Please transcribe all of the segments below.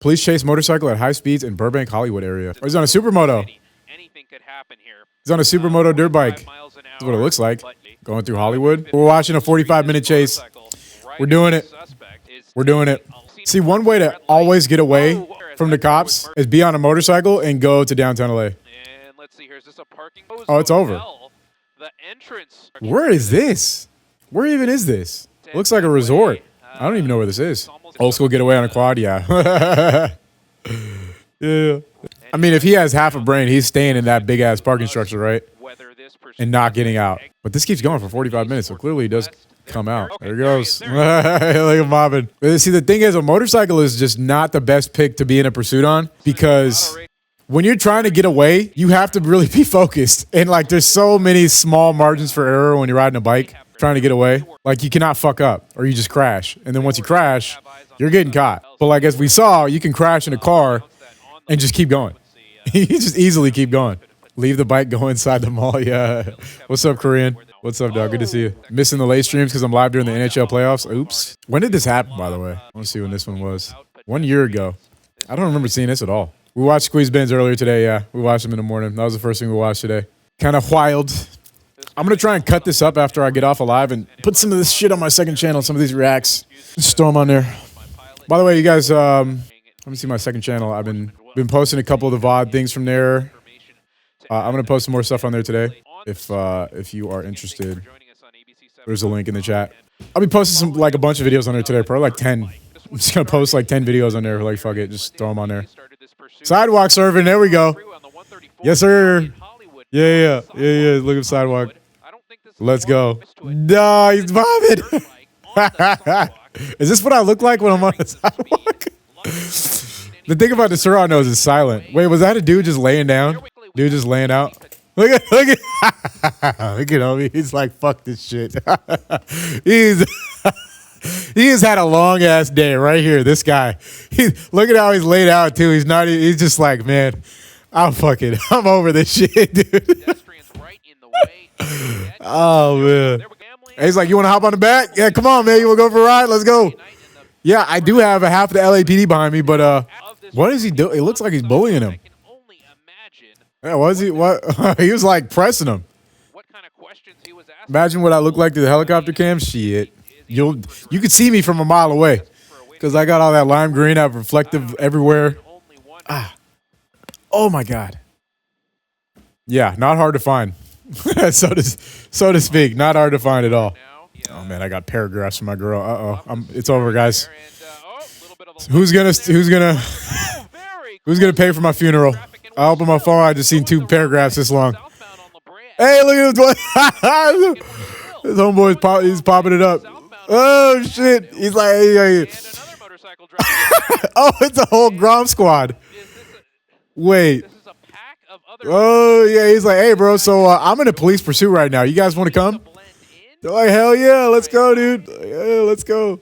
Police chase motorcycle at high speeds in Burbank, Hollywood area. Or he's on a supermoto. Anything could happen here. He's on a supermoto dirt bike. That's what it looks like. Going through Hollywood. We're watching a 45-minute chase. We're doing it. We're doing it. See, one way to always get away from the cops is be on a motorcycle and go to downtown LA. And let's see here. Is this a parking? Oh, it's over. The entrance. Where is this? Where even is this? It looks like a resort. I don't even know where this is. Old school getaway on a quad, yeah. Yeah. I mean, if he has half a brain, he's staying in that big ass parking structure, right? And not getting out. But this keeps going for 45 minutes, so clearly he does come out. There he goes. Look at mobbing. See, the thing is, a motorcycle is just not the best pick to be in a pursuit on, because when you're trying to get away, you have to really be focused. And like, there's so many small margins for error when you're riding a bike trying to get away. Like, you cannot fuck up or you just crash. And then once you crash, you're getting caught. But like, as we saw, you can crash in a car and just keep going. You just easily keep going. Leave the bike, go inside the mall. Yeah. What's up, Korean? What's up, dog? Good to see you. Missing the late streams because I'm live during the NHL playoffs. Oops. When did this happen, by the way? I want to see when this one was. 1 year ago. I don't remember seeing this at all. We watched Squeeze Benz earlier today. Yeah, we watched them in the morning. That was the first thing we watched today. Kind of wild. I'm going to try and cut this up after I get off alive and put some of this shit on my second channel, some of these reacts. Just throw them on there. By the way, you guys, let me see my second channel. I've been posting a couple of the VOD things from there. I'm going to post some more stuff on there today. If you are interested, there's a link in the chat. I'll be posting some, like, a bunch of videos on there today, probably like 10. I'm just going to post like 10 videos on there. Like, fuck it, just throw them on there. Sidewalk surfing, there we go. Yes, sir. Yeah. Look at sidewalk. Let's go. No, he's bobbing. Is this what I look like when I'm on the sidewalk? The thing about the Surround nose is silent. Wait, was that a dude just laying down? Dude just laying out? Look at him. He's like, fuck this shit. He has had a long ass day right here. This guy. Look at how he's laid out too. He's just like, man, I'm over this shit, dude. Oh man. He's like, you want to hop on the back? Yeah, come on, man. You want to go for a ride? Let's go. Yeah, I do have a half of the LAPD behind me, but what is he doing? It looks like he's bullying him. Yeah, was he? What? He was like pressing him. Imagine what I look like through the helicopter cam. Shit, you could see me from a mile away because I got all that lime green. I have reflective everywhere. Oh my god. Yeah, not hard to find. so to speak, not hard to find at all. Oh man, I got paragraphs from my girl. It's over, guys. Who's gonna pay for my funeral? I opened my phone. I just seen 2 paragraphs this long. Hey, look at this boy. His homeboy's he's popping it up. Oh shit! He's like, hey. Oh, it's a whole Grom squad. Wait. Oh yeah, he's like, hey bro, so I'm in a police pursuit right now. You guys want to come? They're like, hell yeah, let's go, dude. Yeah, let's go.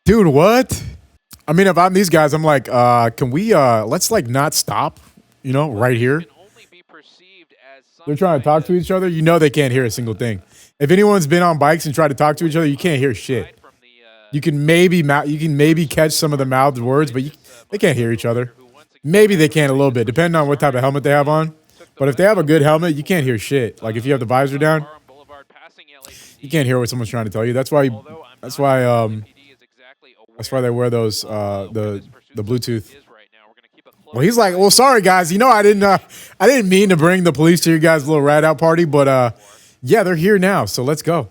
Dude, what? I mean, if I'm these guys, I'm like, can we let's like not stop, you know, right here. They're trying to talk to each other. You know they can't hear a single thing. If anyone's been on bikes and tried to talk to each other, you can't hear shit. You can maybe catch some of the mouthed words, but they can't hear each other. Maybe they can a little bit, depending on what type of helmet they have on. But if they have a good helmet, you can't hear shit. Like if you have the visor down, you can't hear what someone's trying to tell you. That's why they wear those the Bluetooth. Well, he's like, well, sorry guys, you know I didn't mean to bring the police to your guys' little rat out party, but yeah, they're here now, so let's go.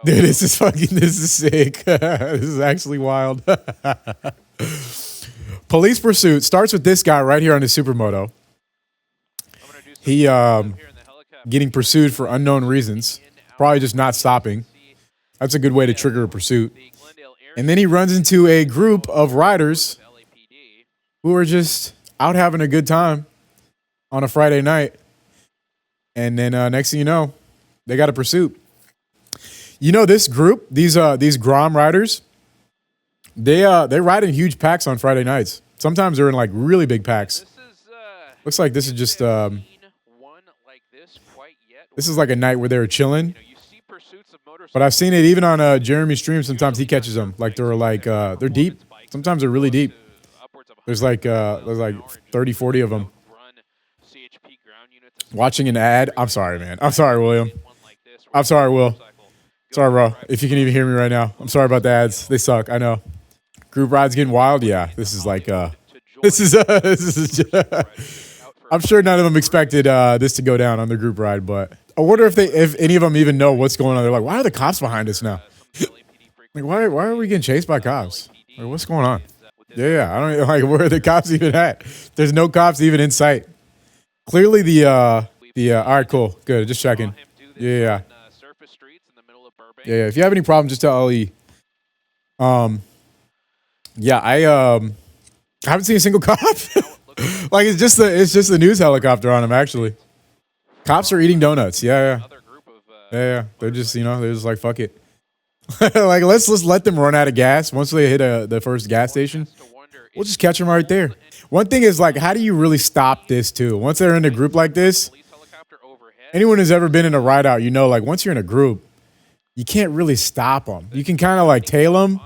Dude, this is sick. This is actually wild. Police pursuit starts with this guy right here on his supermoto. He getting pursued for unknown reasons, probably just not stopping. That's a good way to trigger a pursuit. And then he runs into a group of riders who are just out having a good time on a Friday night. And then next thing you know, they got a pursuit. You know, this group, these Grom riders, they ride in huge packs on Friday nights. Sometimes they're in like really big packs. Looks like this is just this is like a night where they're chilling. But I've seen it even on Jeremy's stream. Sometimes he catches them like they're deep. Sometimes they're really deep. There's like 30, 40 of them. Watching an ad. I'm sorry, man. I'm sorry, William. I'm sorry, Will. Sorry, bro. If you can even hear me right now. I'm sorry about the ads. They suck. I know. Group rides getting wild. Yeah, this is like I'm sure none of them expected this to go down on their group ride, but I wonder if any of them even know what's going on. They're like, why are the cops behind us now? Like, why are we getting chased by cops? Like, what's going on? Yeah, I don't even, like, where are the cops even at? There's no cops even in sight. Clearly all right, cool, good, just checking. Yeah. If you have any problems, just tell Ali. Yeah, I haven't seen a single cop. Like, it's just the news helicopter on him, actually. Cops are eating donuts. Yeah. They're just, they're just like, fuck it. Like, let's let them run out of gas. Once they hit the first gas station, we'll just catch them right there. One thing is, like, how do you really stop this, too? Once they're in a group like this, anyone who's ever been in a ride out, like, once you're in a group, you can't really stop them. You can kind of, like, tail them.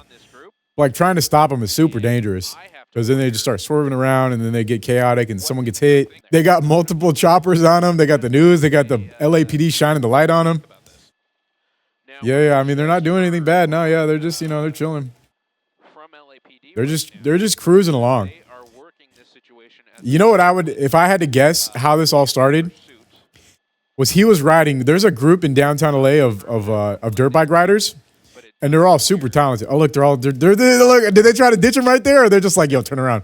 Like, trying to stop them is super dangerous. Because then they just start swerving around, and then they get chaotic, and someone gets hit. They got multiple choppers on them. They got the news. They got the LAPD shining the light on them. Yeah. I mean, they're not doing anything bad. No, yeah, they're just, they're chilling. They're just cruising along. You know what I would, if I had to guess how this all started, was he was riding. There's a group in downtown LA of dirt bike riders. And they're all super talented. Oh, look, look, did they try to ditch him right there? Or they're just like, yo, turn around.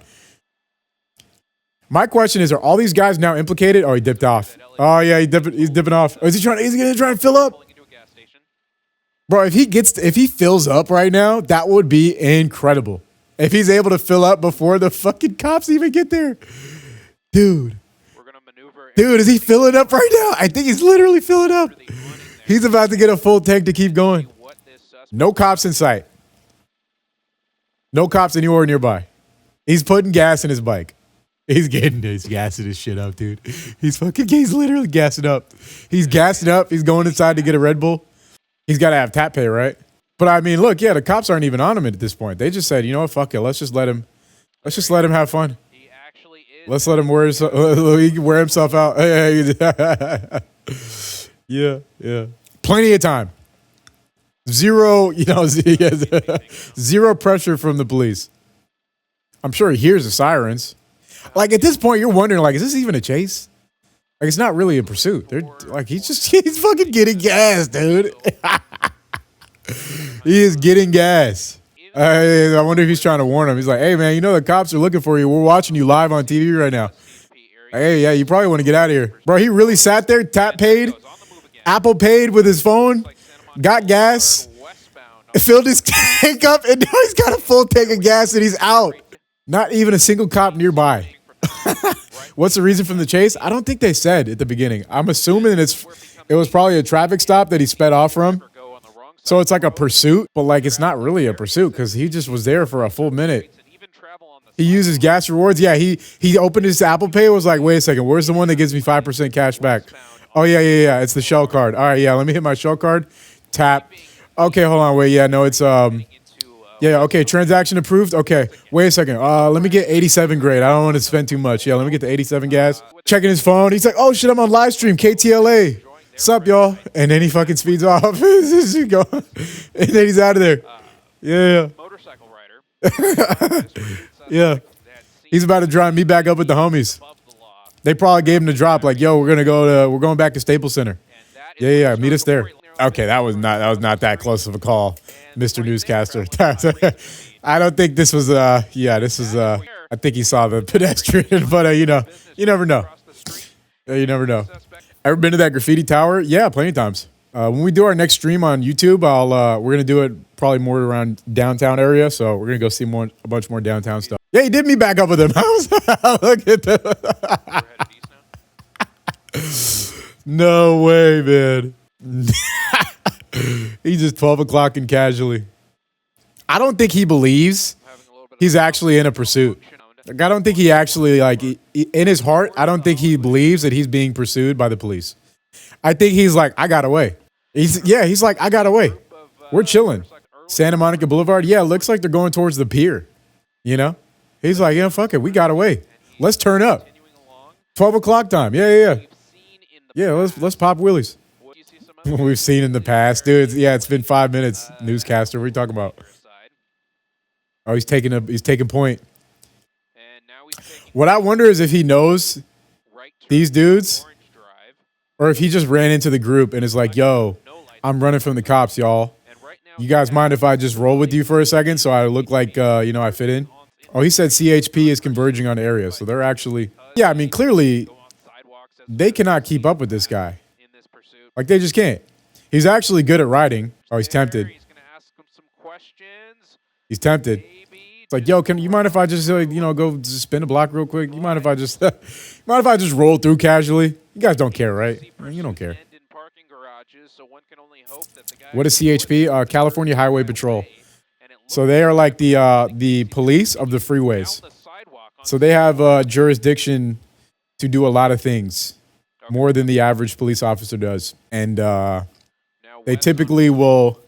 My question is, are all these guys now implicated? Oh, he dipped off. Oh, yeah, he's dipping off. Oh, is he going to try and fill up? Bro, if he fills up right now, that would be incredible. If he's able to fill up before the fucking cops even get there. Dude, is he filling up right now? I think he's literally filling up. He's about to get a full tank to keep going. No cops in sight. No cops anywhere nearby. He's putting gas in his bike. He's gassing his shit up, dude. He's literally gassing up. He's gassing up. He's going inside to get a Red Bull. He's got to have tap pay, right? But I mean, look, yeah, the cops aren't even on him at this point. They just said, you know what, fuck it. Let's just let him have fun. Let's let him wear himself out. Yeah. Plenty of time. Zero pressure from the police. I'm sure he hears the sirens. Like, at this point, you're wondering, like, is this even a chase? Like, it's not really a pursuit. They're like, he's fucking getting gas, dude. He is getting gas. I wonder if he's trying to warn him. He's like, hey, man, the cops are looking for you. We're watching you live on TV right now. Hey, yeah, you probably want to get out of here. Bro, he really sat there, tap paid, Apple paid with his phone. Got gas, filled his tank up, and now he's got a full tank of gas and he's out. Not even a single cop nearby. What's the reason from the chase? I don't think they said at the beginning. I'm assuming it was probably a traffic stop that he sped off from. So it's like a pursuit, but like it's not really a pursuit because he just was there for a full minute. He uses gas rewards. Yeah, he opened his Apple Pay, was like, wait a second, where's the one that gives me 5% cash back? Oh, yeah, it's the Shell card. All right, yeah, let me hit my Shell card. Tap. Okay, hold on, wait, yeah, no, it's, okay, transaction approved. Okay, wait a second. Let me get 87 grade. I don't want to spend too much. Yeah, let me get the 87 gas. Checking his phone. He's like, oh, shit, I'm on live stream, KTLA. What's up, y'all? And then he fucking speeds off. And then he's out of there. Yeah. Motorcycle rider. Yeah. He's about to drive me back up with the homies. They probably gave him the drop, like, yo, we're going back to Staples Center. Yeah, meet us there. Okay, that was not that close of a call, Mr. Newscaster. I don't think this was I think he saw the pedestrian, but you never know. You never know. Ever been to that graffiti tower? Yeah, plenty of times. When we do our next stream on YouTube, we're gonna do it probably more around downtown area. So we're gonna go see a bunch more downtown stuff. Yeah, he did me back up with him. Look at that. No way, man. He's just 12 o'clock and casually. I don't think he believes he's actually in a pursuit. Like, I don't think he actually, like, in his heart, I don't think he believes that he's being pursued by the police. I think he's like, I got away. He's like, I got away. We're chilling. Santa Monica Boulevard. Yeah, it looks like they're going towards the pier. You know, he's like, yeah, fuck it, we got away. Let's turn up. Continuing along. 12 o'clock time. Yeah. We've seen in the Yeah, let's pop wheelies. What do you see some other We've seen in the past, dude. It's been 5 minutes. Newscaster, what are you talking about? side. Oh, he's taking point. And now he's taking What I wonder is if he knows right turn these dudes, orange drive. or if he just ran into the group and is like, yo, No lights. I'm running from the cops, y'all. And right now You guys mind if I just roll with you for a second so I look like, I fit in? Oh, he said CHP is converging on area, so they're actually... Yeah, I mean, clearly, go on sidewalks as they cannot keep up with this guy. in this pursuit. Like, they just can't. He's actually good at riding. Oh, he's tempted. He's gonna ask him some questions. He's tempted. Maybe It's like, yo, can you mind if I just, go just spin a block real quick? You mind if I just... mind if I just roll through casually? You guys don't care, right? You don't care. end in parking garages, so one can only hope that the guy What is CHP? California Highway Patrol. and it So they are like the police of the freeways. down the sidewalk on So they have jurisdiction to do a lot of things, more than the average police officer does. And now they west typically will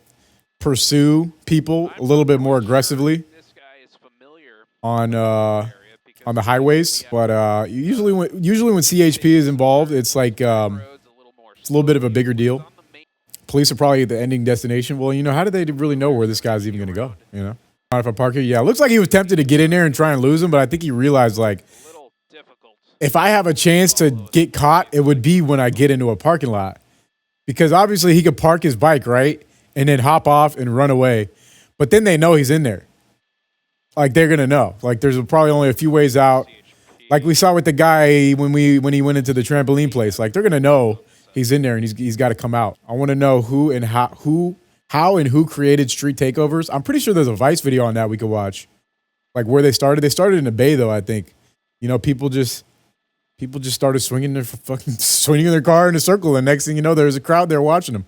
pursue people a little bit more aggressively this guy is familiar on area because on the highways. But usually when CHP is involved, it's like roads a little more it's a little bit of a bigger deal. on the main Police are probably at the ending destination. Well, how do they really know where this guy's even going to go? Mind if I park here? Yeah, it looks like he was tempted to get in there and try and lose him, but I think he realized, like, little difficult. if I have a chance to get caught, it would be when I get into a parking lot. Because obviously he could park his bike, right? And then hop off and run away. But then they know he's in there. Like, they're going to know. Like, there's probably only a few ways out. Like we saw with the guy when he went into the trampoline place. Like, they're going to know he's in there and he's got to come out. I want to know who and how and who created street takeovers. I'm pretty sure there's a Vice video on that we could watch. Like, where they started. They started in the Bay, though, I think. People just started swinging their car in a circle, and next thing you know, there's a crowd there watching them.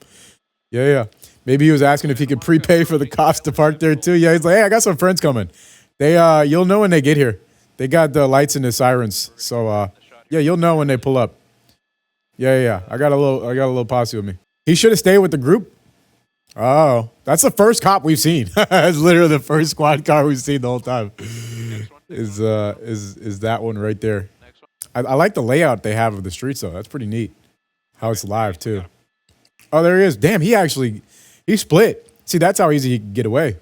Yeah. Maybe he was asking if he could prepay for the cops to park there too. Yeah, he's like, hey, I got some friends coming. You'll know when they get here. They got the lights and the sirens, so yeah, you'll know when they pull up. Yeah. I got a little posse with me. He should have stayed with the group. Oh, that's the first cop we've seen. It's literally the first squad car we've seen the whole time. Is that one right there? I like the layout they have of the streets though. That's pretty neat. How it's live too. Oh, there he is. Damn, he split. See, that's how easy he could get away.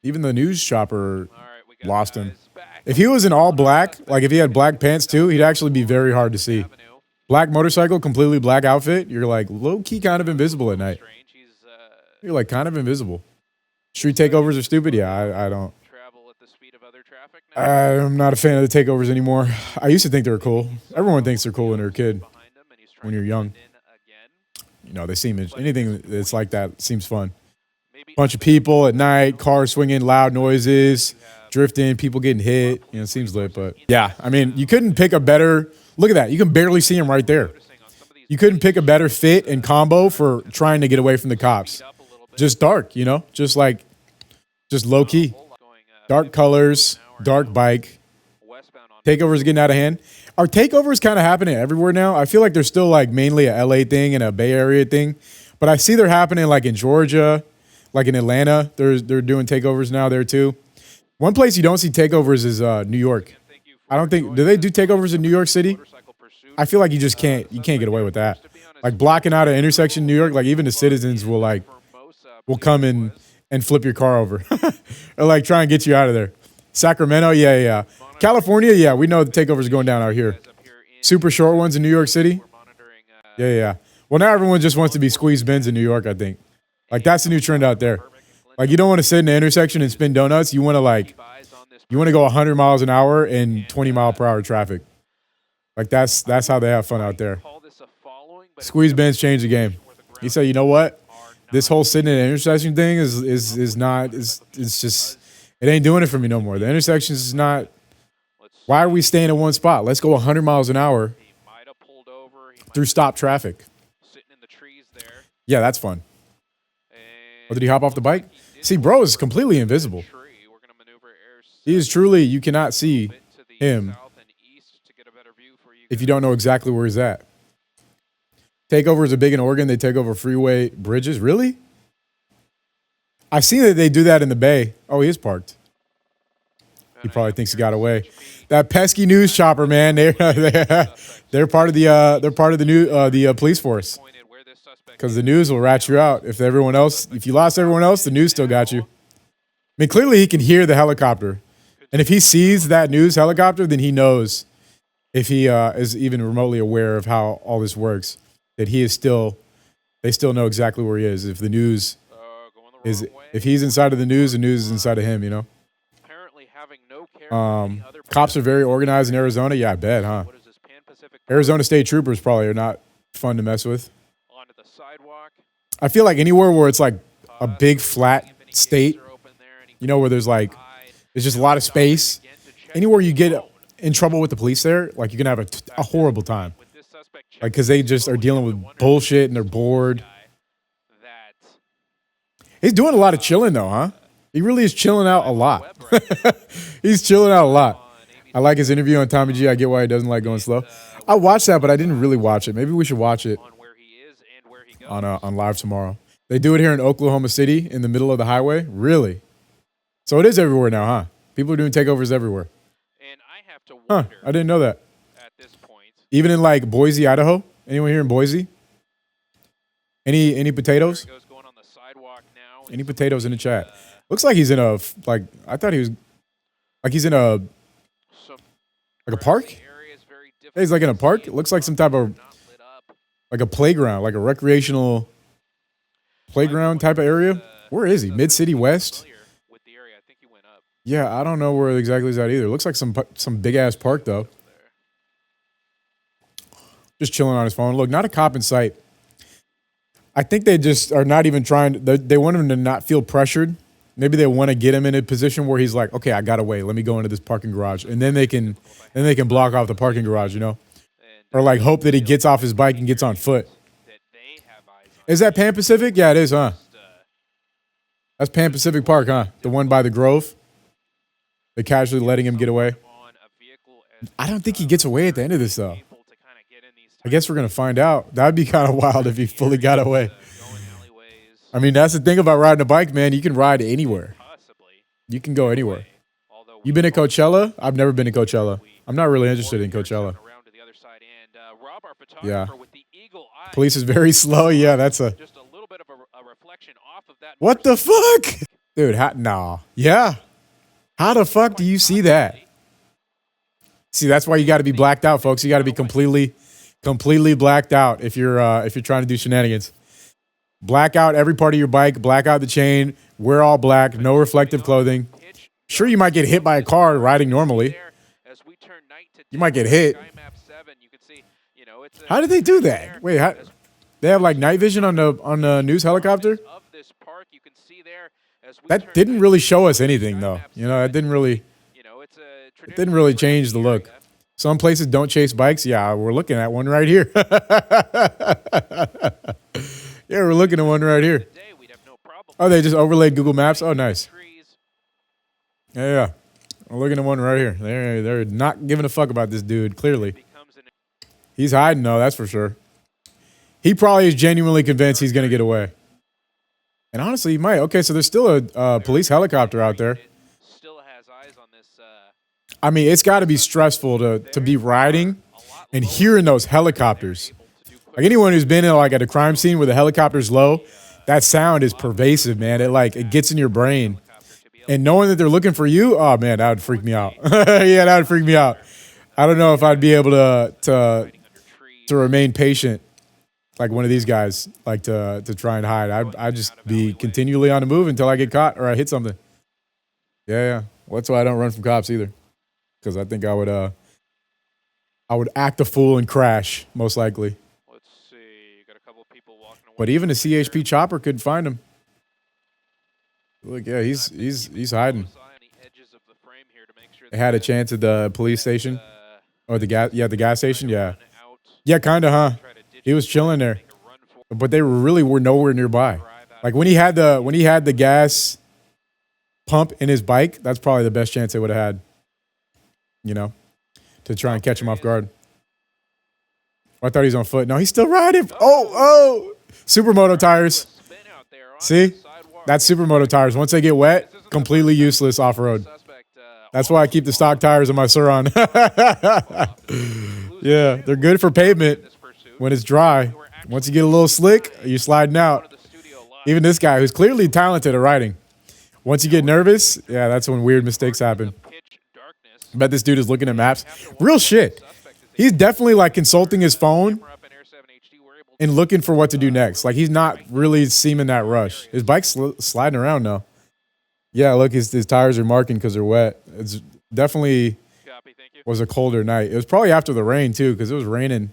Even the news shopper All right, we got lost him. guys back If he was in all black, like if he had black pants too, he'd actually be very hard to see. Avenue. Black motorcycle, completely black outfit. You're like low key kind of invisible at night. Strange. He's You're like kind of invisible. Street takeovers are stupid. Yeah, I don't. travel at the speed of other traffic now. I'm not a fan of the takeovers anymore. I used to think they were cool. Everyone thinks they're cool when they're a kid. Behind him, and he's trying When you're to young. get in again. They seem anything that's like that seems fun. Maybe Bunch of people at night, cars swinging, loud noises, drifting, people getting hit. It seems lit, but yeah, I mean, you couldn't pick a better. Look at that. You can barely see him right there. noticing on some of these You couldn't pick a better fit and combo for trying to get away from the cops. up a little bit. Just dark, just low key. Going, Dark colors, dark bike. westbound on Takeovers getting out of hand. Are takeovers kind of happening everywhere now? I feel like they're still like mainly a LA thing and a Bay Area thing, but I see they're happening like in Georgia, like in Atlanta. They're doing takeovers now there too. One place you don't see takeovers is New York. Thank you I don't think do they do takeovers in New York City? motorcycle pursuit. I feel like you can't get away with that. Like blocking out an intersection in New York, like even the citizens will come in and flip your car over or like try and get you out of there. Sacramento, yeah. California, yeah, we know the takeovers are going down out here. Super short ones in New York City. monitoring Yeah. Well, now everyone just wants to be squeezed bins in New York, I think. Like that's the new trend out there. Like you don't want to sit in the intersection and spin donuts. You want to go 100 miles an hour in 20-mile-per-hour traffic. Like that's how they have fun out there. call this a following, but Squeeze bins change the game. He said, you know what? This whole sitting in the intersection thing is just it ain't doing it for me no more. The intersections is not. Why are we staying at one spot? Let's go 100 miles an hour he might have pulled over. He might through stop traffic. be sitting in the trees there. Yeah, that's fun. And Or did he hop off the bike? See, bro is completely invisible. tree. We're gonna maneuver air He is truly, you cannot see bit to the him south and east to get a better view for you. if you don't know exactly where he's at. Takeovers are big in Oregon. They take over freeway bridges. Really? I've seen that they do that in the Bay. Oh, he is parked. He probably thinks he got away. That pesky news chopper, man. They're part of the police force. Because the news will rat you out. If you lost everyone else, the news still got you. I mean, clearly he can hear the helicopter. And if he sees that news helicopter, then he knows, if he is even remotely aware of how all this works, that they still know exactly where he is. If the news if he's inside of the news is inside of him, you know? Cops are very organized in Arizona. Yeah, I bet, huh? Arizona State Troopers probably are not fun to mess with. I feel like anywhere where it's like a big flat state, you know, where there's just a lot of space. Anywhere you get in trouble with the police there, like, you can have a horrible time. Like, because they just are dealing with bullshit and they're bored. He's doing a lot of chilling though, huh? He really is chilling out a lot. He's chilling out a lot. I like his interview on Tommy G. I get why he doesn't like going slow. I watched that, but I didn't really watch it. Maybe we should watch it on live tomorrow. They do it here in Oklahoma City in the middle of the highway. Really? So it is everywhere now, huh? People are doing takeovers everywhere. Huh? I didn't know that. Even in like Boise, Idaho. Anyone here in Boise? Any potatoes? Any potatoes in the chat? Looks like he's in a I thought he was he's in a park. Hey, he's like in a park. It looks like some type of like a playground, like a recreational playground type of area. Where is he? Mid-City West? Yeah, I don't know where exactly he's at either. Looks like some big ass park though. Just chilling on his phone. Look, not a cop in sight. I think they just are not even trying. They want him to not feel pressured. Maybe they want to get him in a position where he's like, okay, I got away. Let me go into this parking garage, and then they can block off the parking garage, you know, or like hope that he gets off his bike and gets on foot. Is that Pan Pacific? Yeah, it is, huh? That's Pan Pacific Park, huh? The one by the Grove. They're casually letting him get away. I don't think he gets away at the end of this though. I guess we're going to find out. That'd be kind of wild if he fully got away. I mean, that's the thing about riding a bike, man. You can ride anywhere. You can go anywhere. You been to Coachella? I've never been to Coachella. I'm not really interested in Coachella. Yeah. Police is very slow. Yeah, that's a... What the fuck? Dude, nah. Yeah. How the fuck do you see that? See, that's why you got to be blacked out, folks. You got to be completely blacked out if you're trying to do shenanigans. Black out every part of your bike, black out the chain, wear all black, no reflective clothing. Sure, you might get hit by a car riding normally. You might get hit. How did they do that? Wait, they have like night vision on the news helicopter? That didn't really show us anything though. You know, it didn't really change the look. Some places don't chase bikes. Yeah, we're looking at one right here. Yeah, we're looking at one right here. Oh, they just overlaid Google Maps? Oh, nice. Yeah. We're looking at one right here. They're not giving a fuck about this dude, clearly. He's hiding, though, that's for sure. He probably is genuinely convinced he's going to get away. And honestly, he might. Okay, so there's still a police helicopter out there. I mean, it's got to be stressful to be riding and hearing those helicopters. Like anyone who's been in like at a crime scene where the helicopter's low, that sound is pervasive, man. It gets in your brain. And knowing that they're looking for you, oh man, that would freak me out. Yeah, that would freak me out. I don't know if I'd be able to remain patient like one of these guys, like to try and hide. I'd just be continually on the move until I get caught or I hit something. Yeah. Well, that's why I don't run from cops either. Because I think I would act a fool and crash, most likely. Let's see. Got a couple people walking away. But even a CHP chopper could find him. Look, yeah, he's hiding. They had a chance at the police station. Or the gas station, yeah. Yeah, kinda, huh? He was chilling there. But they were nowhere nearby. Like when he had the gas pump in his bike, that's probably the best chance they would have had. You know, to try and catch him off guard. Oh, I thought he was on foot. No, he's still riding. Oh, SuperMoto tires. See? That's SuperMoto tires. Once they get wet, completely useless off-road. That's why I keep the stock tires on my Suron. Yeah, they're good for pavement when it's dry. Once you get a little slick, you're sliding out. Even this guy, who's clearly talented at riding, once you get nervous, yeah, that's when weird mistakes happen. I bet this dude is looking at maps. Real shit. He's definitely like consulting his phone and looking for what to do next. Like he's not really seeming that rush. His bike's sliding around now. Yeah, look, his tires are marking because they're wet. It's definitely was a colder night. It was probably after the rain too, because it was raining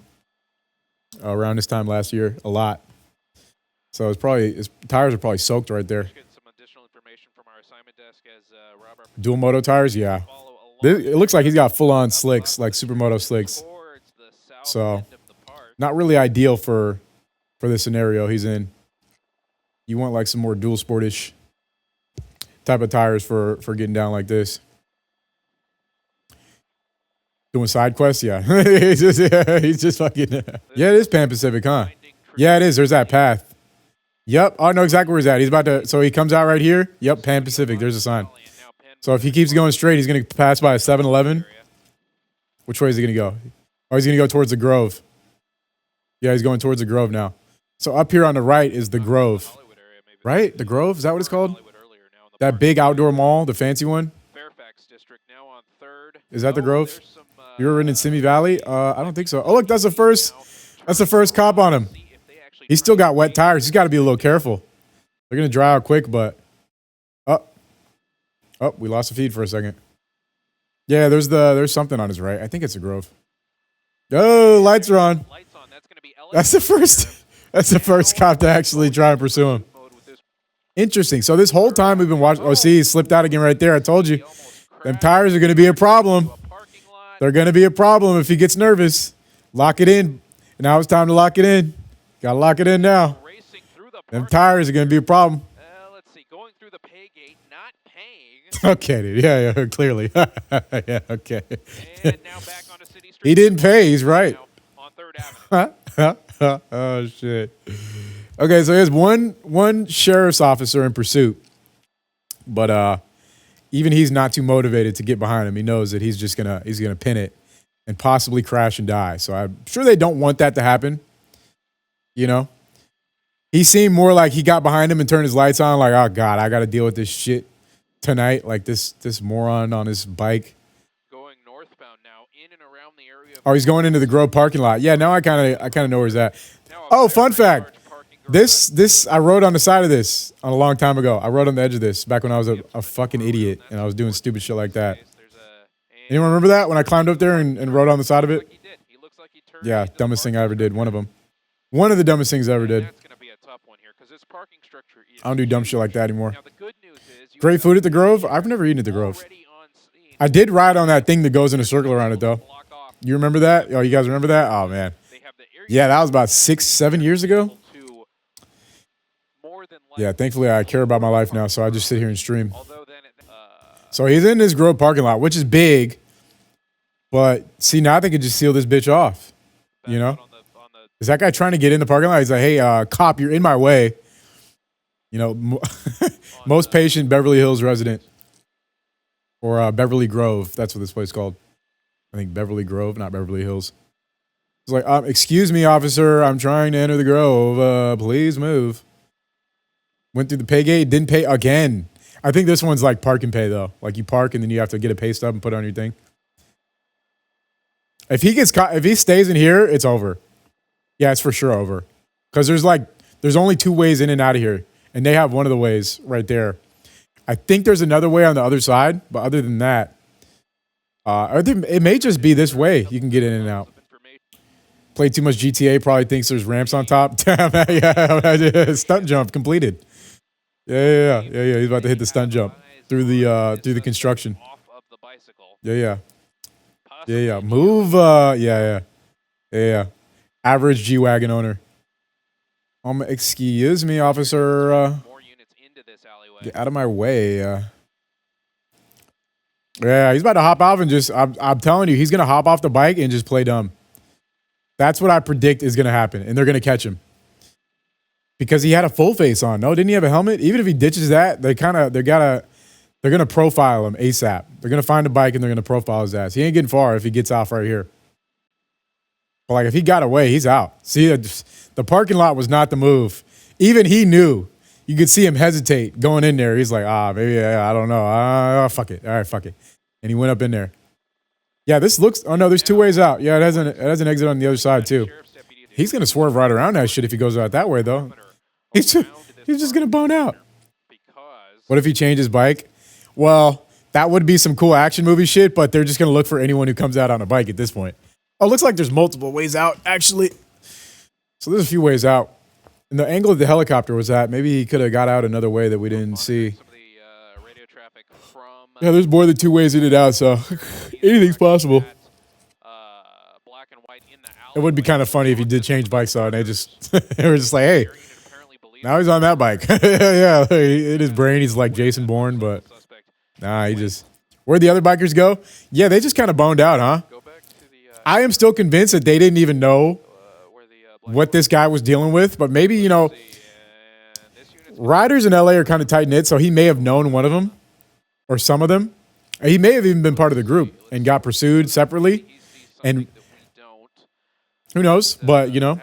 around this time last year a lot. So it's probably his tires are probably soaked right there. Dual moto tires, yeah. It looks like he's got full-on slicks, like SuperMoto slicks. So not really ideal for the scenario he's in. You want like some more dual sportish type of tires for getting down like this. Doing side quests, yeah. he's just fucking. Yeah, it is Pan Pacific, huh? Yeah, it is. There's that path. Yep. Oh, I know exactly where he's at. He's about to. So he comes out right here. Yep, Pan Pacific. There's a sign. So if he keeps going straight, he's going to pass by a 7-Eleven. Which way is he going to go? Oh, he's going to go towards the Grove. Yeah, he's going towards the Grove now. So up here on the right is the Grove. Right? The Grove? Is that what it's called? That big outdoor mall, the fancy one? Is that the Grove? You were in Simi Valley? I don't think so. Oh, look, that's the first cop on him. He's still got wet tires. He's got to be a little careful. They're going to dry out quick, but... Oh, we lost the feed for a second. Yeah, there's something on his right. I think it's a Grove. Oh, lights are on. That's the first cop to actually try and pursue him. Interesting. So this whole time we've been watching. Oh, see, he slipped out again right there. I told you. Them tires are going to be a problem. They're going to be a problem if he gets nervous. Lock it in. Now it's time to lock it in. Got to lock it in now. Them tires are going to be a problem. Let's see. Going through the pay gate, not paying. Okay, dude. Yeah, clearly. Yeah, okay. And now back onto City Street. He didn't pay. He's right. On 3rd Avenue. Oh, shit. Okay, so there's one sheriff's officer in pursuit. But even he's not too motivated to get behind him. He knows that he's gonna pin it and possibly crash and die. So I'm sure they don't want that to happen. You know? He seemed more like he got behind him and turned his lights on, like, oh God, I gotta deal with this shit tonight. Like this moron on his bike. Going northbound now, in and around the area. Oh, he's going into the Grove parking lot. Yeah, now I kinda know where he's at. Oh, fun fact. This I rode on the side of this a long time ago. I rode on the edge of this back when I was a fucking idiot and I was doing stupid shit like that. Anyone remember that when I climbed up there and rode on the side of it? Yeah, dumbest thing I ever did. One of them. One of the dumbest things I ever did. I don't do dumb shit like that anymore. Great food at the Grove? I've never eaten at the Grove. I did ride on that thing that goes in a circle around it though. You remember that? Oh, you guys remember that? Oh man. Yeah, that was about 6-7 years ago. Yeah, thankfully I care about my life now, so I just sit here and stream. So he's in this Grove parking lot, which is big. But see, now they could just seal this bitch off. You know? Is that guy trying to get in the parking lot? He's like, hey, cop, you're in my way. You know, most patient Beverly Hills resident. Or Beverly Grove. That's what this place is called. I think Beverly Grove, not Beverly Hills. It's like, excuse me, officer. I'm trying to enter the Grove. Please move. Went through the pay gate. Didn't pay again. I think this one's like park and pay, though. Like you park and then you have to get a pay stub and put it on your thing. If he gets caught, if he stays in here, it's over. Yeah, it's for sure over. Because there's only 2 ways in and out of here. And they have one of the ways right there. I think there's another way on the other side. But other than that, it may just be this way. You can get in and out. Played too much GTA. Probably thinks there's ramps on top. Yeah, stunt jump completed. Yeah. He's about to hit the stunt jump through the construction. Yeah. Move. Yeah. Average G-Wagon owner. Excuse me, officer. Get out of my way. Yeah, he's about to hop off and just, I'm telling you, he's going to hop off the bike and just play dumb. That's what I predict is going to happen. And they're going to catch him. Because he had a full face on. No, didn't he have a helmet? Even if he ditches that, they gotta They're going to profile him ASAP. They're going to find a bike and they're going to profile his ass. He ain't getting far if he gets off right here. But like if he got away, he's out. See, the parking lot was not the move. Even he knew. You could see him hesitate going in there. He's like, maybe, I don't know. Fuck it. All right, fuck it. And he went up in there. Yeah, this looks, oh no, there's two ways out. Yeah, it has an exit on the other side too. He's going to swerve right around that shit if he goes out that way though. He's just going to bone out. What if he changes bike? Well, that would be some cool action movie shit, but they're just going to look for anyone who comes out on a bike at this point. Oh, looks like there's multiple ways out, actually. So there's a few ways out. And the angle of the helicopter was at, maybe he could have got out another way that we didn't see. Yeah, there's more than two ways in and out, so anything's possible. It would be kind of funny if he did change bikes on. They were just like, hey, now he's on that bike. Yeah, in his brain, he's like Jason Bourne, but nah, he just. Where'd the other bikers go? Yeah, they just kind of boned out, huh? I am still convinced that they didn't even know what this guy was dealing with, but maybe, you know, riders in LA are kind of tight-knit, so he may have known one of them or some of them. He may have even been part of the group and got pursued separately, and who knows, but, you know,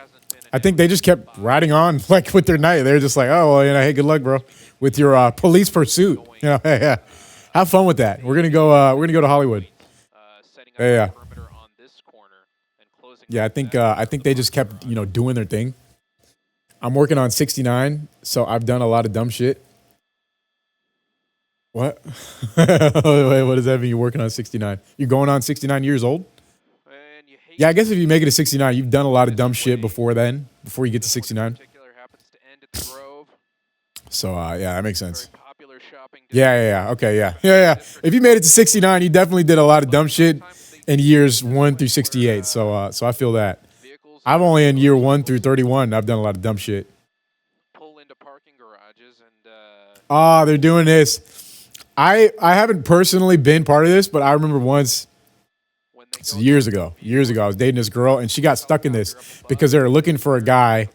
I think they just kept riding on like with their night. They're just like, oh, well, you know, hey, good luck, bro, with your police pursuit. You know, yeah, have fun with that. We're gonna go to Hollywood. Yeah. Yeah, I think they just kept, you know, doing their thing. I'm working on 69, so I've done a lot of dumb shit. What? Wait, what does that mean? You're working on 69? You're going on 69 years old? Yeah, I guess if you make it to 69, you've done a lot of dumb shit before then, before you get to 69. So, yeah, that makes sense. Yeah. Okay, yeah. If you made it to 69, you definitely did a lot of dumb shit in years 1 through 68. So I feel that. I'm only in year 1 through 31. I've done a lot of dumb shit. They're doing this. I haven't personally been part of this, but I remember once. Years ago, I was dating this girl, and she got stuck in this because they were looking for a guy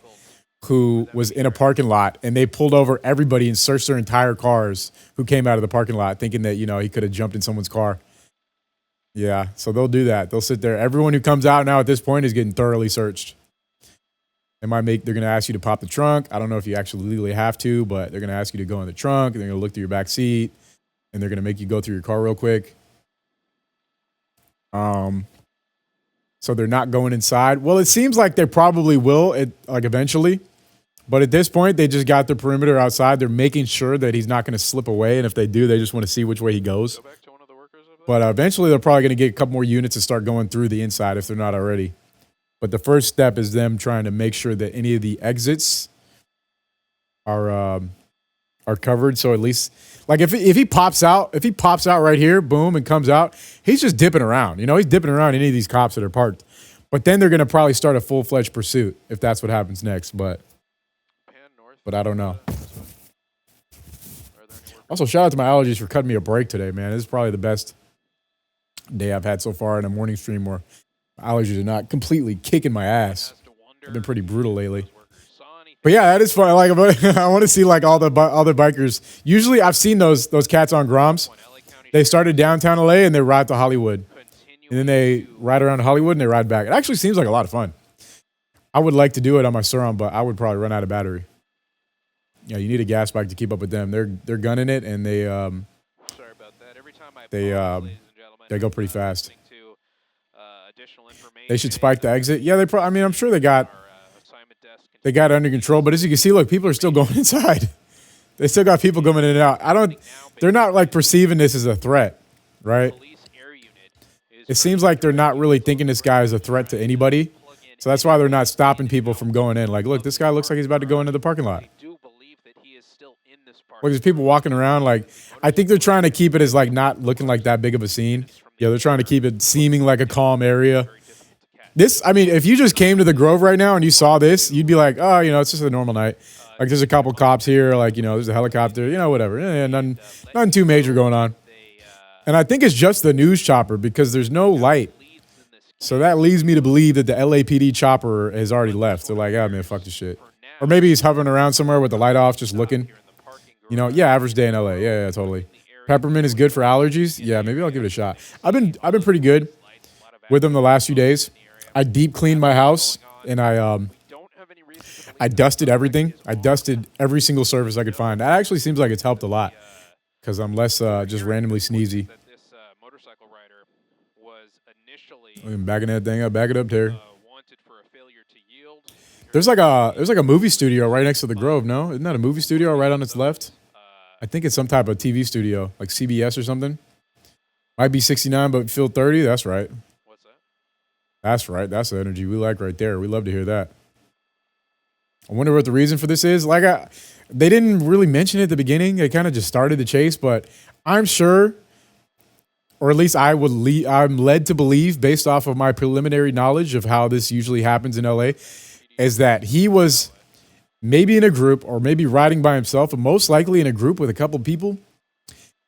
who was in a parking lot, and they pulled over everybody and searched their entire cars who came out of the parking lot, thinking that, you know, he could have jumped in someone's car. Yeah, so they'll do that. They'll sit there. Everyone who comes out now at this point is getting thoroughly searched. They're going to ask you to pop the trunk. I don't know if you actually legally have to, but they're going to ask you to go in the trunk, and they're going to look through your back seat, and they're going to make you go through your car real quick. So they're not going inside. Well, it seems like they probably will, like eventually. But at this point, they just got the perimeter outside. They're making sure that he's not going to slip away. And if they do, they just want to see which way he goes. But eventually, they're probably going to get a couple more units and start going through the inside if they're not already. But the first step is them trying to make sure that any of the exits are covered. So at least, like if he pops out right here, boom, and comes out, he's just dipping around. You know, he's dipping around any of these cops that are parked. But then they're going to probably start a full-fledged pursuit if that's what happens next. But I don't know. Also, shout out to my allergies for cutting me a break today, man. This is probably the best day I've had so far in a morning stream where my allergies are not completely kicking my ass. I've been pretty brutal lately. But yeah, that is fun. Like, I want to see like all the other bikers. Usually, I've seen those cats on Groms. They started downtown LA and they ride to Hollywood, and then they ride around Hollywood and they ride back. It actually seems like a lot of fun. I would like to do it on my Suram, but I would probably run out of battery. Yeah, you need a gas bike to keep up with them. They're gunning it, and they sorry about that. Every time they go pretty fast. They should spike the exit. Yeah, I mean, I'm sure they got it under control. But as you can see, look, people are still going inside. They still got people coming in and out. They're not like perceiving this as a threat, right? It seems like they're not really thinking this guy is a threat to anybody. So that's why they're not stopping people from going in. Like, look, this guy looks like he's about to go into the parking lot. Like, there's people walking around. Like, I think they're trying to keep it as like not looking like that big of a scene. Yeah, they're trying to keep it seeming like a calm area. This, I mean, if you just came to the Grove right now and you saw this, you'd be like, oh, you know, it's just a normal night. Like, there's a couple cops here. Like, you know, there's a helicopter. You know, whatever. Yeah, nothing too major going on. And I think it's just the news chopper because there's no light. So that leads me to believe that the LAPD chopper has already left. They're like, oh, man, fuck this shit. Or maybe he's hovering around somewhere with the light off, just looking. You know, yeah, average day in LA. Yeah, totally. Peppermint is good for allergies. Yeah, maybe I'll give it a shot. I've been pretty good with them the last few days. I deep cleaned my house and I dusted everything. I dusted every single surface I could find. That actually seems like it's helped a lot because I'm less just randomly sneezy. I'm backing that thing up. Back it up there. There's like a movie studio right next to the Grove. No, isn't that a movie studio right on its left? I think it's some type of TV studio, like CBS or something. Might be 69, but field 30. That's right. What's that? That's right. That's the energy we like right there. We love to hear that. I wonder what the reason for this is. They didn't really mention it at the beginning. They kind of just started the chase, but I'm sure, or at least I'm led to believe, based off of my preliminary knowledge of how this usually happens in LA, is that he was maybe in a group or maybe riding by himself, but most likely in a group with a couple people,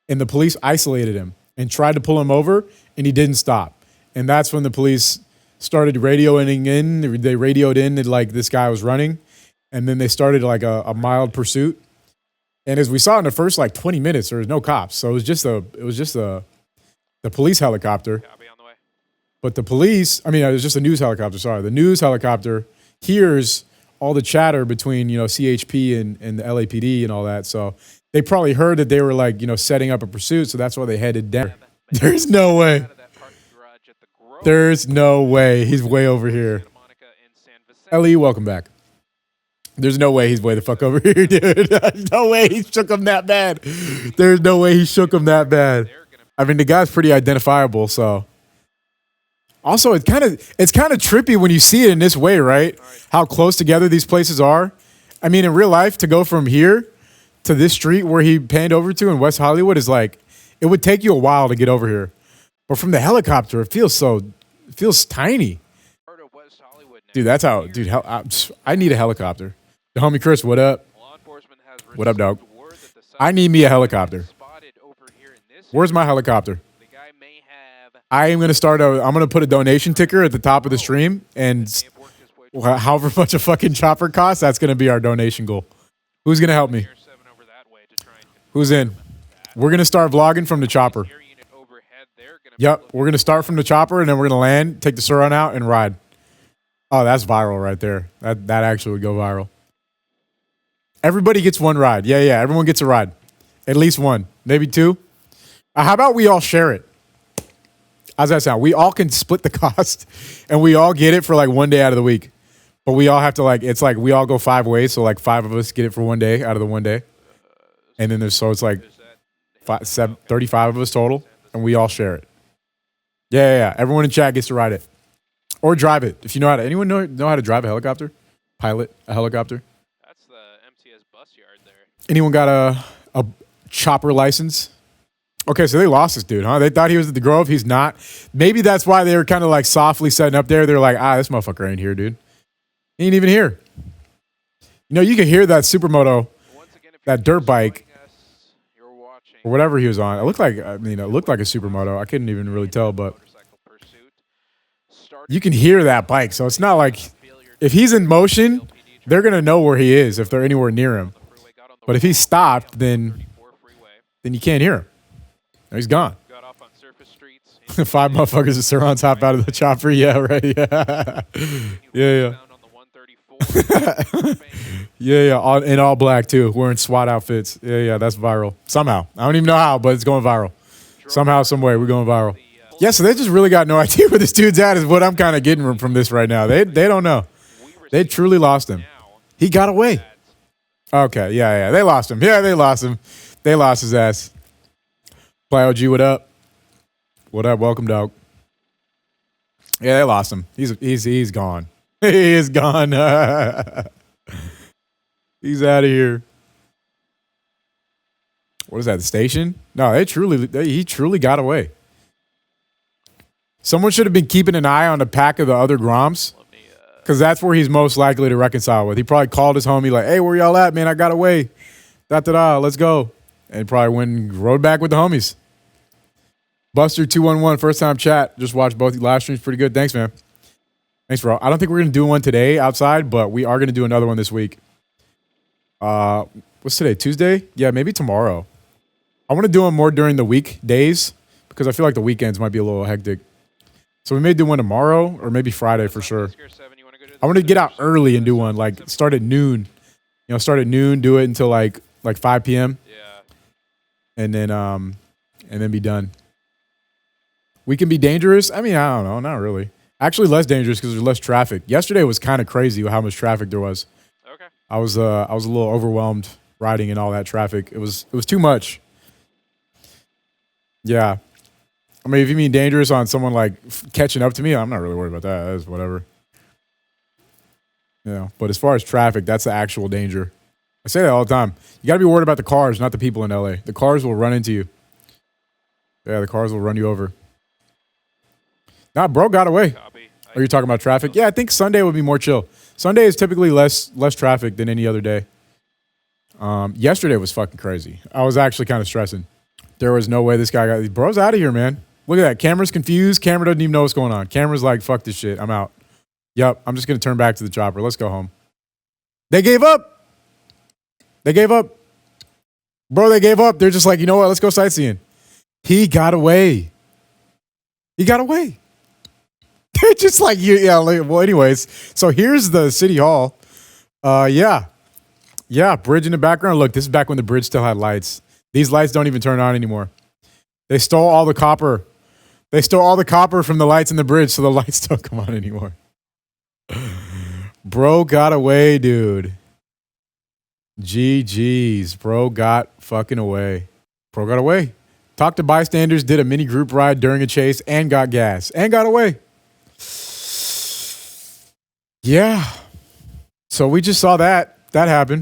and the police isolated him and tried to pull him over, and he didn't stop. And that's when the police started radioing in. They radioed in that like this guy was running, and then they started like a mild pursuit. And as we saw in the first like 20 minutes, there was no cops, so it was just the police helicopter. Copy on the way. But the police, it was just a news helicopter. Sorry, the news helicopter hears all the chatter between CHP and the LAPD and all that. So they probably heard that they were like setting up a pursuit. So that's why they headed down. There's no way. There's no way he's way over here. Ellie, welcome back. There's no way he's way the fuck over here, dude. There's no way he shook him that bad. There's no way he shook him that bad. The guy's pretty identifiable, so. Also, it's kind of trippy when you see it in this way, right? How close together these places are. In real life, to go from here to this street where he panned over to in West Hollywood is like, it would take you a while to get over here. But from the helicopter, it feels tiny. Dude, that's how, dude, I need a helicopter. The homie Chris, what up? What up, dog? I need me a helicopter. Where's my helicopter? I am going to I'm going to put a donation ticker at the top of the stream, and however much a fucking chopper costs, that's going to be our donation goal. Who's going to help me? Who's in? We're going to start vlogging from the chopper. Yep, we're going to start from the chopper, and then we're going to land, take the Suron out, and ride. Oh, that's viral right there. That actually would go viral. Everybody gets one ride. Yeah, everyone gets a ride. At least one, maybe two. How about we all share it? How's that sound? We all can split the cost, and we all get it for like one day out of the week. But we all have to it's like we all go 5 ways, so like 5 of us get it for one day out of the one day. And then it's like 35 of us total, and we all share it. Yeah. Everyone in chat gets to ride it. Or drive it. If you know how to. Anyone know how to drive a helicopter? Pilot a helicopter? That's the MTS bus yard there. Anyone got a chopper license? Okay, so they lost this dude, huh? They thought he was at the Grove. He's not. Maybe that's why they were kind of like softly setting up there. They're like, this motherfucker ain't here, dude. He ain't even here. You can hear that SuperMoto, that dirt bike, or whatever he was on. It looked like, a SuperMoto. I couldn't even really tell, but you can hear that bike. So it's not like if he's in motion, they're going to know where he is if they're anywhere near him. But if he stopped, then you can't hear him. He's gone. 5 motherfuckers at Suron's hop out of the chopper. Yeah, right. Yeah. Yeah. In all black too, wearing SWAT outfits. Yeah. That's viral somehow. I don't even know how, but it's going viral. Somehow, some way, we're going viral. Yeah. So they just really got no idea where this dude's at. Is what I'm kind of getting from this right now. They don't know. They truly lost him. He got away. Okay. Yeah. They lost him. Yeah, they lost him. They lost his ass. Plyo G, what up? What up? Welcome, dog. Yeah, they lost him. He's gone. He is gone. He's out of here. What is that? The station? No, he truly got away. Someone should have been keeping an eye on the pack of the other Groms, because that's where he's most likely to reconcile with. He probably called his homie like, "Hey, where y'all at, man? I got away. Let's go." And probably went and rode back with the homies. Buster211, first time chat. Just watched both live streams. Pretty good. Thanks, man. Thanks, bro. I don't think we're going to do one today outside, but we are going to do another one this week. What's today? Tuesday? Yeah, maybe tomorrow. I want to do them more during the weekdays because I feel like the weekends might be a little hectic. So we may do one tomorrow or maybe Friday for sure. I want to get out early and do one, like start at noon. You know, start at noon, do it until like 5 p.m. Yeah. And then be done. We can be dangerous. I mean, I don't know, not really. Actually, less dangerous because there's less traffic. Yesterday was kind of crazy how much traffic there was. Okay. I was a little overwhelmed riding in all that traffic. It was too much. Yeah. I mean, if you mean dangerous on someone like catching up to me, I'm not really worried about that. That's whatever. You know, but as far as traffic, that's the actual danger. I say that all the time. You got to be worried about the cars, not the people in LA. The cars will run into you. Yeah, the cars will run you over. Nah, bro got away. Copy. Are you talking about traffic? Yeah, I think Sunday would be more chill. Sunday is typically less traffic than any other day. Yesterday was fucking crazy. I was actually kind of stressing. There was no way this guy got... Bro's out of here, man. Look at that. Camera's confused. Camera doesn't even know what's going on. Camera's like, fuck this shit. I'm out. Yep, I'm just going to turn back to the chopper. Let's go home. They gave up. They gave up. Bro, they gave up. They're just like, you know what? Let's go sightseeing. He got away. He got away. They're just like, yeah. Well, anyways, so here's the city hall. Yeah, bridge in the background. Look, this is back when the bridge still had lights. These lights don't even turn on anymore. They stole all the copper. They stole all the copper from the lights in the bridge, so the lights don't come on anymore. Bro got away, dude. GG's. Bro got fucking away. Bro got away. Talked to bystanders, did a mini group ride during a chase, and got gas. And got away. Yeah. So we just saw that. That happened.